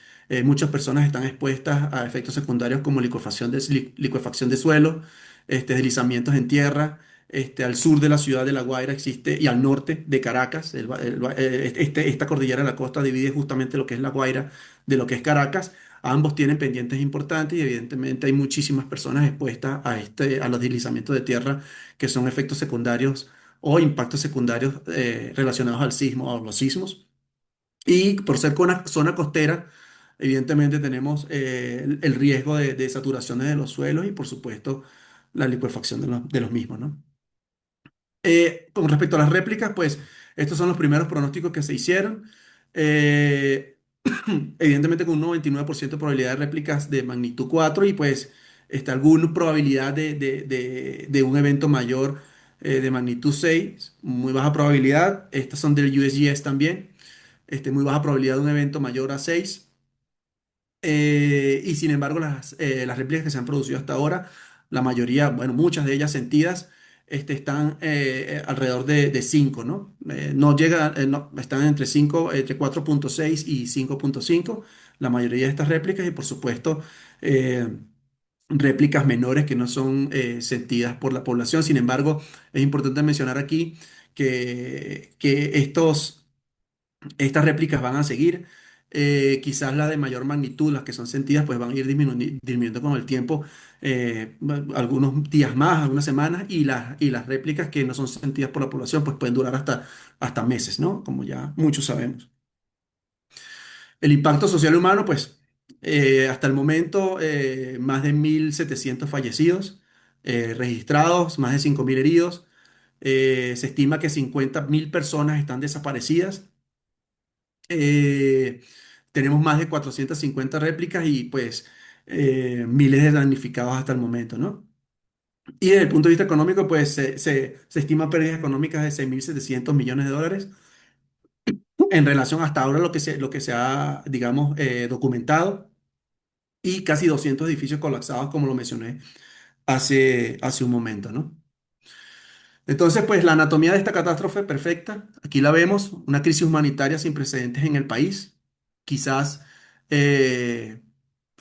muchas personas están expuestas a efectos secundarios como licuefacción de suelo, deslizamientos en tierra. Al sur de la ciudad de La Guaira existe, y al norte de Caracas, esta cordillera de la costa divide justamente lo que es La Guaira de lo que es Caracas. Ambos tienen pendientes importantes y evidentemente hay muchísimas personas expuestas a los deslizamientos de tierra que son efectos secundarios o impactos secundarios relacionados al sismo o a los sismos. Y por ser zona costera, evidentemente tenemos el riesgo de saturaciones de los suelos y por supuesto la licuefacción de los mismos, ¿no? Con respecto a las réplicas, pues estos son los primeros pronósticos que se hicieron. Eh, Evidentemente con un 99% de probabilidad de réplicas de magnitud 4 y pues alguna probabilidad de un evento mayor de magnitud 6, muy baja probabilidad. Estas son del USGS también, muy baja probabilidad de un evento mayor a 6. Y sin embargo, las réplicas que se han producido hasta ahora, la mayoría, bueno, muchas de ellas sentidas, están alrededor de 5, ¿no? No llega, no, están entre 5, entre 4,6 y 5,5, la mayoría de estas réplicas, y por supuesto, eh, réplicas menores que no son sentidas por la población. Sin embargo, es importante mencionar aquí que estas réplicas van a seguir. Quizás las de mayor magnitud, las que son sentidas, pues van a ir disminuyendo con el tiempo, algunos días más, algunas semanas, y las réplicas que no son sentidas por la población, pues pueden durar hasta meses, ¿no? Como ya muchos sabemos. El impacto social humano, pues hasta el momento, más de 1.700 fallecidos registrados, más de 5.000 heridos. Se estima que 50.000 personas están desaparecidas. Eh, Tenemos más de 450 réplicas y pues miles de damnificados hasta el momento, ¿no? Y desde el punto de vista económico, pues se estima pérdidas económicas de 6.700 millones de dólares en relación hasta ahora lo que se ha, digamos, documentado, y casi 200 edificios colapsados, como lo mencioné hace un momento, ¿no? Entonces, pues la anatomía de esta catástrofe perfecta, aquí la vemos, una crisis humanitaria sin precedentes en el país. Quizás eh,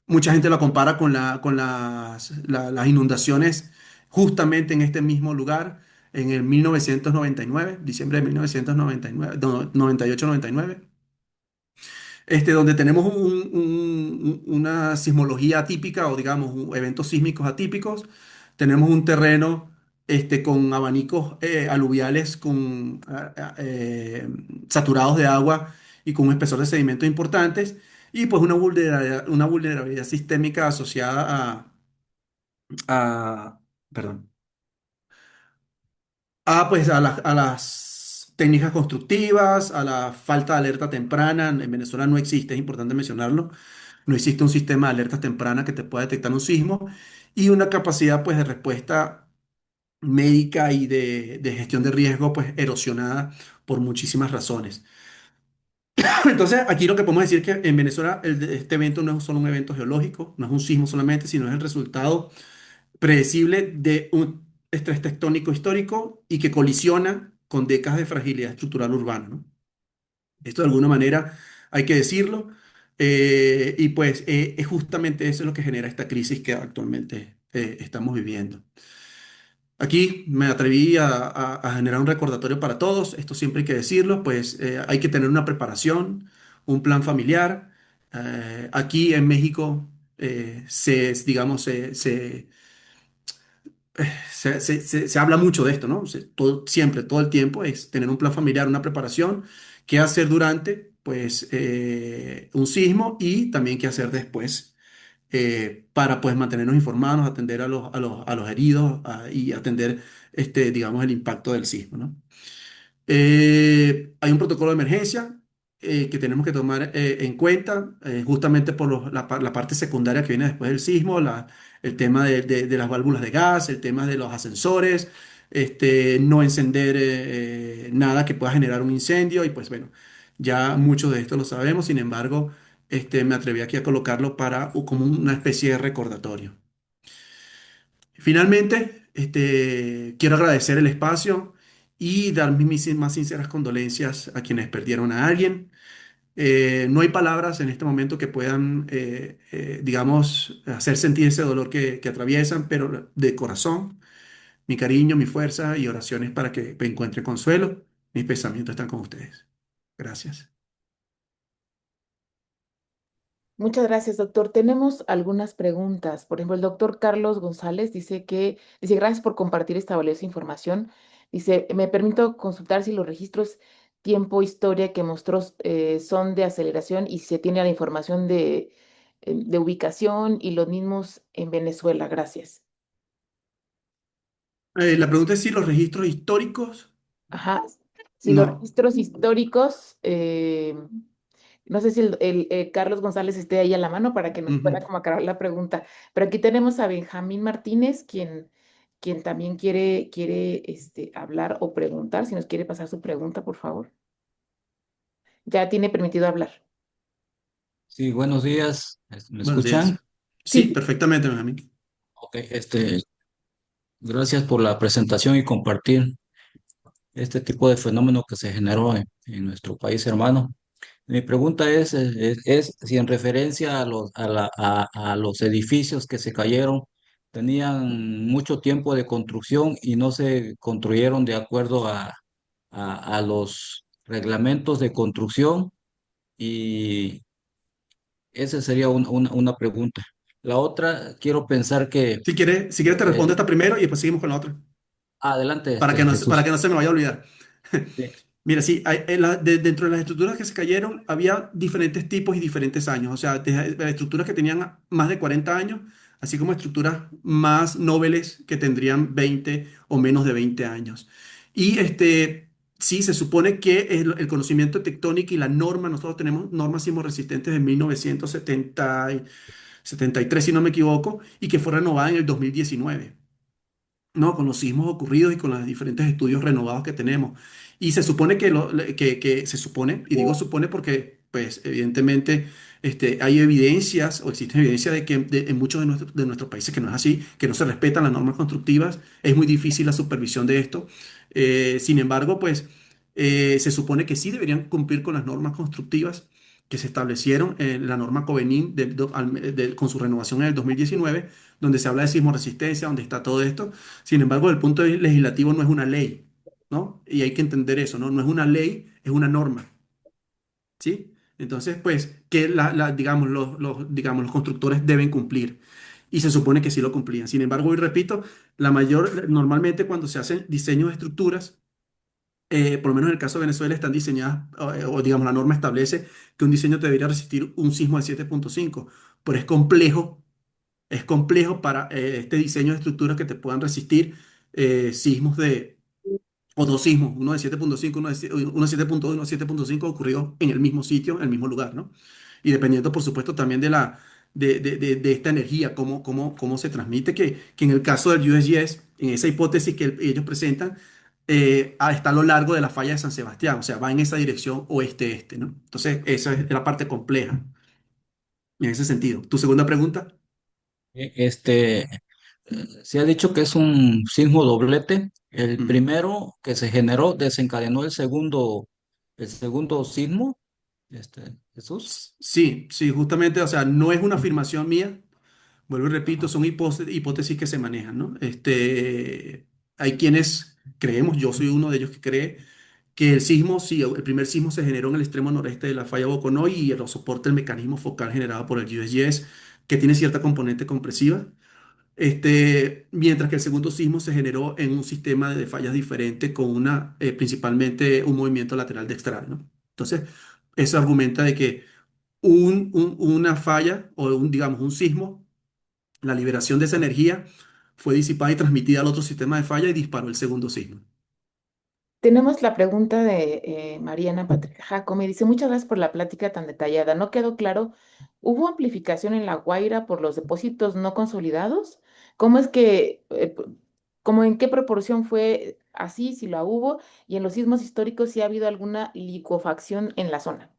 mucha gente lo compara con las inundaciones justamente en este mismo lugar en el 1999, diciembre de 1999, 98-99, donde tenemos una sismología atípica o digamos eventos sísmicos atípicos. Tenemos un terreno con abanicos aluviales saturados de agua y con un espesor de sedimentos importantes y pues una vulnerabilidad sistémica asociada perdón, pues a las técnicas constructivas, a la falta de alerta temprana. En Venezuela no existe, es importante mencionarlo. No existe un sistema de alerta temprana que te pueda detectar un sismo y una capacidad pues de respuesta médica y de gestión de riesgo pues erosionada por muchísimas razones. Entonces, aquí lo que podemos decir es que en Venezuela este evento no es solo un evento geológico, no es un sismo solamente, sino es el resultado predecible de un estrés tectónico histórico y que colisiona con décadas de fragilidad estructural urbana, ¿no? Esto de alguna manera hay que decirlo, y pues es justamente eso lo que genera esta crisis que actualmente estamos viviendo. Aquí me atreví a generar un recordatorio para todos, esto siempre hay que decirlo, pues hay que tener una preparación, un plan familiar. Aquí en México digamos, se habla mucho de esto, ¿no? Siempre, todo el tiempo es tener un plan familiar, una preparación, qué hacer durante, pues, un sismo y también qué hacer después para, pues, mantenernos informados, atender a los heridos y atender, digamos, el impacto del sismo, ¿no? Hay un protocolo de emergencia que tenemos que tomar en cuenta, justamente por la parte secundaria que viene después del sismo, el tema de las válvulas de gas, el tema de los ascensores, no encender nada que pueda generar un incendio y pues bueno, ya muchos de esto lo sabemos, sin embargo, me atreví aquí a colocarlo como una especie de recordatorio. Finalmente, quiero agradecer el espacio y dar mis más sinceras condolencias a quienes perdieron a alguien. No hay palabras en este momento que puedan, digamos, hacer sentir ese dolor que atraviesan, pero de corazón, mi cariño, mi fuerza y oraciones para que me encuentre consuelo. Mis pensamientos están con ustedes. Gracias. Muchas gracias, doctor. Tenemos algunas preguntas. Por ejemplo, el doctor Carlos González dice, gracias por compartir esta valiosa información. Dice, me permito consultar si los registros tiempo, historia que mostró son de aceleración y si se tiene la información de ubicación y los mismos en Venezuela. Gracias. La pregunta es si los registros históricos, Ajá. Si los no. registros históricos, no sé si Carlos González esté ahí a la mano para que nos pueda Ujú. como aclarar la pregunta, pero aquí tenemos a Benjamín Martínez, quien también quiere hablar o preguntar, si nos quiere pasar su pregunta, por favor. Ya tiene permitido hablar. Sí, buenos días. ¿Me Buenos escuchan? días. Sí, Sí, perfectamente, Benjamín. Ok, gracias por la presentación y compartir este tipo de fenómeno que se generó en nuestro país hermano. Mi pregunta es si en referencia a los edificios que se cayeron, tenían mucho tiempo de construcción y no se construyeron de acuerdo a los reglamentos de construcción, y esa sería una pregunta. La otra, quiero pensar que Si quieres te respondo el, esta primero y después seguimos con la otra, adelante, para que Jesús. no se me vaya a olvidar. Sí. Mira, sí, dentro de las estructuras que se cayeron había diferentes tipos y diferentes años. O sea, desde estructuras que tenían más de 40 años, así como estructuras más nobles que tendrían 20 o menos de 20 años. Y sí, se supone que el conocimiento tectónico y la norma, nosotros tenemos normas sismorresistentes de 1973, si no me equivoco, y que fue renovada en el 2019. ¿No? Con los sismos ocurridos y con los diferentes estudios renovados que tenemos. Y se supone que se supone, y digo supone porque, pues, evidentemente, hay evidencias o existen evidencias de que en muchos de nuestros países que no es así, que no se respetan las normas constructivas, es muy difícil la supervisión de esto. Sin embargo, pues, se supone que sí deberían cumplir con las normas constructivas que se establecieron en la norma Covenin con su renovación en el 2019, donde se habla de sismo resistencia, donde está todo esto. Sin embargo, el punto legislativo no es una ley, ¿no? Y hay que entender eso, ¿no? No es una ley, es una norma, ¿sí? Entonces, pues, que digamos, digamos, los constructores deben cumplir. Y se supone que sí lo cumplían. Sin embargo, hoy repito, normalmente cuando se hacen diseños de estructuras, por lo menos en el caso de Venezuela, están diseñadas, o digamos, la norma establece que un diseño debería resistir un sismo de 7,5, pero es complejo para este diseño de estructuras que te puedan resistir sismos o dos sismos, uno de 7,5, uno de 7,2, uno de 7,5 ocurridos en el mismo sitio, en el mismo lugar, ¿no? Y dependiendo, por supuesto, también de esta energía, cómo se transmite, que en el caso del USGS, en esa hipótesis que ellos presentan, está a lo largo de la falla de San Sebastián, o sea, va en esa dirección oeste-este, ¿no? Entonces, esa es la parte compleja en ese sentido. ¿Tu segunda pregunta? Este, se ha dicho que es un sismo doblete. El Ujú. primero que se generó desencadenó el segundo sismo, Jesús. Sí, sí, justamente, o sea, no es una afirmación mía, vuelvo y repito, son hipótesis que se manejan, ¿no? Hay quienes creemos, yo soy uno de ellos que cree que el sismo, sí, el primer sismo se generó en el extremo noreste de la falla Boconoy y lo soporta el mecanismo focal generado por el USGS, que tiene cierta componente compresiva. Mientras que el segundo sismo se generó en un sistema de fallas diferente con principalmente un movimiento lateral dextral, ¿no? Entonces, eso argumenta de que una falla o digamos, un sismo, la liberación de esa energía fue disipada y transmitida al otro sistema de falla y disparó el segundo sismo. Tenemos la pregunta de Mariana Patricia Jacome. Dice, muchas gracias por la plática tan detallada. No quedó claro, ¿hubo amplificación en La Guaira por los depósitos no consolidados? ¿Cómo es que, cómo en qué proporción fue así, si la hubo? Y en los sismos históricos, si ha habido alguna licuefacción en la zona.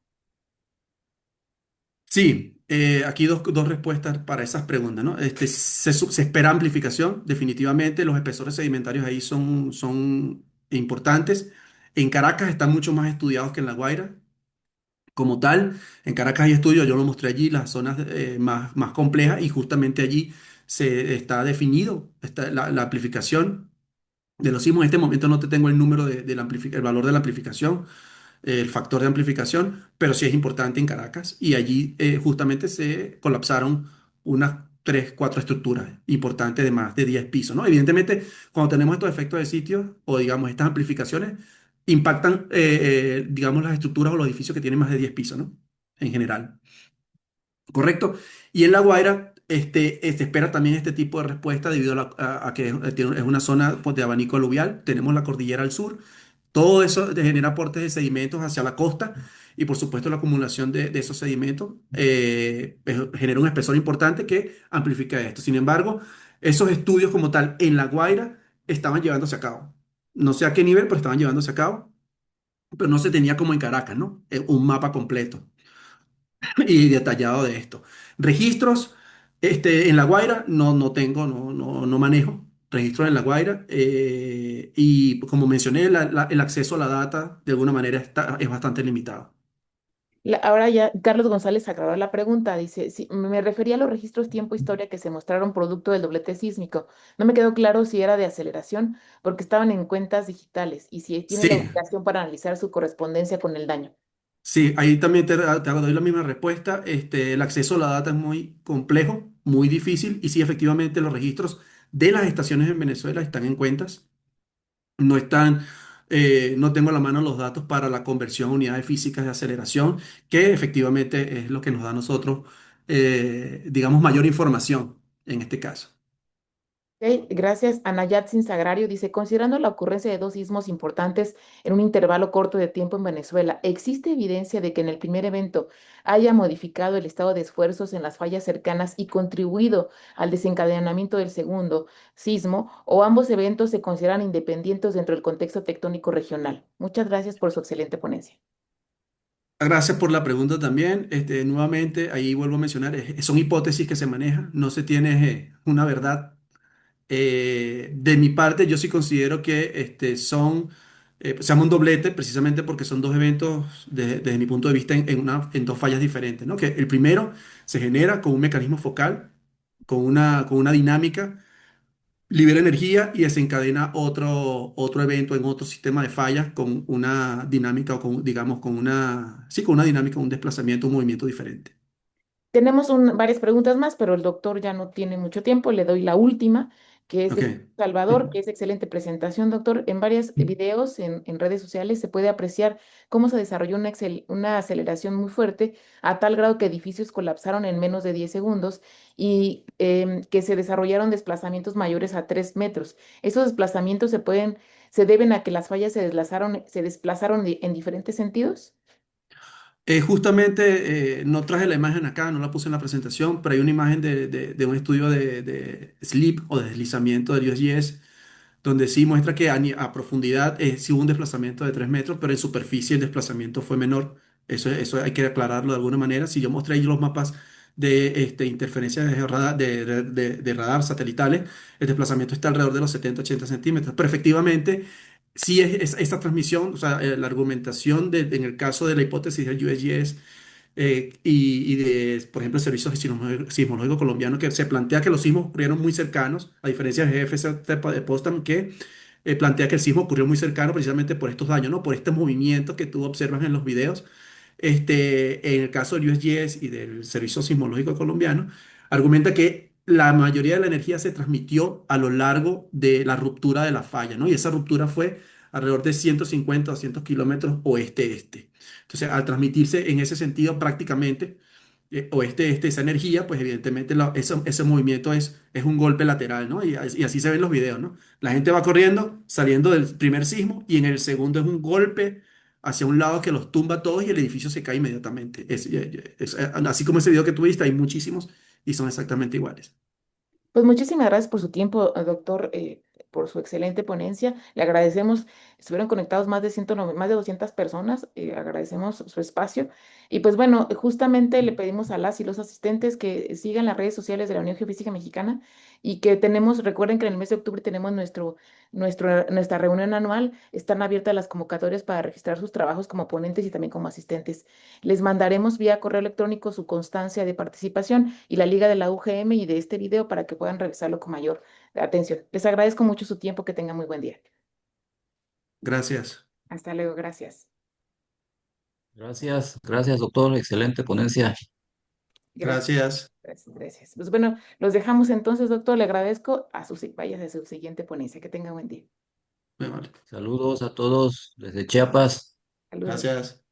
Sí, aquí dos respuestas para esas preguntas, ¿no? Se espera amplificación, definitivamente, los espesores sedimentarios ahí son importantes. En Caracas están mucho más estudiados que en La Guaira. Como tal, en Caracas hay estudios, yo lo mostré allí, las zonas más complejas y justamente allí se está definido la amplificación de los sismos. En este momento no te tengo el número el valor de la amplificación, el factor de amplificación, pero sí es importante en Caracas y allí justamente se colapsaron unas 3 4 estructuras importantes de más de 10 pisos, ¿no? Evidentemente, cuando tenemos estos efectos de sitio o digamos estas amplificaciones, impactan, digamos, las estructuras o los edificios que tienen más de 10 pisos, ¿no? En general. ¿Correcto? Y en La Guaira se espera también este tipo de respuesta debido a que es una zona pues, de abanico aluvial. Tenemos la cordillera al sur. Todo eso genera aportes de sedimentos hacia la costa y por supuesto la acumulación de esos sedimentos genera un espesor importante que amplifica esto. Sin embargo, esos estudios como tal en La Guaira estaban llevándose a cabo. No sé a qué nivel, pero estaban llevándose a cabo, pero no se tenía como en Caracas, ¿no? Un mapa completo y detallado de esto. Registros, en La Guaira no tengo, no manejo registros en La Guaira y como mencioné, el acceso a la data de alguna manera es bastante limitado. Ahora ya Carlos González aclaró la pregunta. Dice, sí, me refería a los registros tiempo-historia que se mostraron producto del doblete sísmico. No me quedó claro si era de aceleración porque estaban en cuentas digitales y si tiene la Sí, ubicación para analizar su correspondencia con el daño. sí, ahí también te doy la misma respuesta. El acceso a la data es muy complejo, muy difícil y sí, efectivamente los registros de las estaciones en Venezuela están en cuentas. No están, no tengo a la mano los datos para la conversión a unidades físicas de aceleración, que efectivamente es lo que nos da a nosotros, digamos, mayor información en este caso. Ok, gracias. Anayat Sin Sagrario dice, considerando la ocurrencia de dos sismos importantes en un intervalo corto de tiempo en Venezuela, ¿existe evidencia de que en el primer evento haya modificado el estado de esfuerzos en las fallas cercanas y contribuido al desencadenamiento del segundo sismo, o ambos eventos se consideran independientes dentro del contexto tectónico regional? Muchas gracias por su excelente ponencia. Gracias por la pregunta también. Nuevamente, ahí vuelvo a mencionar, son hipótesis que se manejan, no se tiene una verdad. De mi parte, yo sí considero que se llama un doblete precisamente porque son dos eventos desde mi punto de vista en dos fallas diferentes, ¿no? Que el primero se genera con un mecanismo focal, con una dinámica, libera energía y desencadena otro evento en otro sistema de fallas con una dinámica o digamos, sí, con una dinámica, un desplazamiento, un movimiento diferente. Tenemos varias preguntas más, pero el doctor ya no tiene mucho tiempo. Le doy la última, que es Ok. de Salvador, que es excelente presentación, doctor. En varios videos en redes sociales se puede apreciar cómo se desarrolló una aceleración muy fuerte a tal grado que edificios colapsaron en menos de 10 segundos y que se desarrollaron desplazamientos mayores a 3 metros. Esos desplazamientos se deben a que las fallas se desplazaron en diferentes sentidos. Justamente no traje la imagen acá, no la puse en la presentación, pero hay una imagen de un estudio de slip o de deslizamiento del USGS donde sí muestra que a profundidad sí hubo un desplazamiento de 3 metros, pero en superficie el desplazamiento fue menor. Eso hay que aclararlo de alguna manera. Si yo mostré ahí los mapas de interferencias de radar satelitales, el desplazamiento está alrededor de los 70-80 centímetros. Pero efectivamente, sí esta transmisión, o sea, la argumentación en el caso de la hipótesis del USGS y de, por ejemplo, el Servicio Sismológico Colombiano, que se plantea que los sismos ocurrieron muy cercanos, a diferencia de GFZ de Potsdam, que plantea que el sismo ocurrió muy cercano precisamente por estos daños, ¿no? Por este movimiento que tú observas en los videos. En el caso del USGS y del Servicio Sismológico Colombiano, argumenta que la mayoría de la energía se transmitió a lo largo de la ruptura de la falla, ¿no? Y esa ruptura fue alrededor de 150 o 200 kilómetros oeste-este. Entonces, al transmitirse en ese sentido prácticamente oeste-este esa energía, pues evidentemente ese movimiento es un golpe lateral, ¿no? Y así se ven los videos, ¿no? La gente va corriendo, saliendo del primer sismo, y en el segundo es un golpe hacia un lado que los tumba a todos y el edificio se cae inmediatamente. Así como ese video que tuviste, hay muchísimos y son exactamente iguales. Pues muchísimas gracias por su tiempo, doctor, por su excelente ponencia. Le agradecemos, estuvieron conectados más de 109 más de 200 personas, agradecemos su espacio. Y pues bueno, justamente le pedimos a las y los asistentes que sigan las redes sociales de la Unión Geofísica Mexicana y que recuerden que en el mes de octubre tenemos nuestra reunión anual, están abiertas las convocatorias para registrar sus trabajos como ponentes y también como asistentes. Les mandaremos vía correo electrónico su constancia de participación y la liga de la UGM y de este video para que puedan revisarlo con mayor atención. Les agradezco mucho su tiempo, que tengan muy buen día. Gracias. Hasta luego, gracias. Gracias, gracias, doctor. Excelente ponencia. Gracias, Gracias. gracias, gracias. Pues bueno, los dejamos entonces, doctor. Le agradezco vaya a su siguiente ponencia. Que tenga buen día. Muy amable. Saludos a todos desde Chiapas. Saludos. Gracias.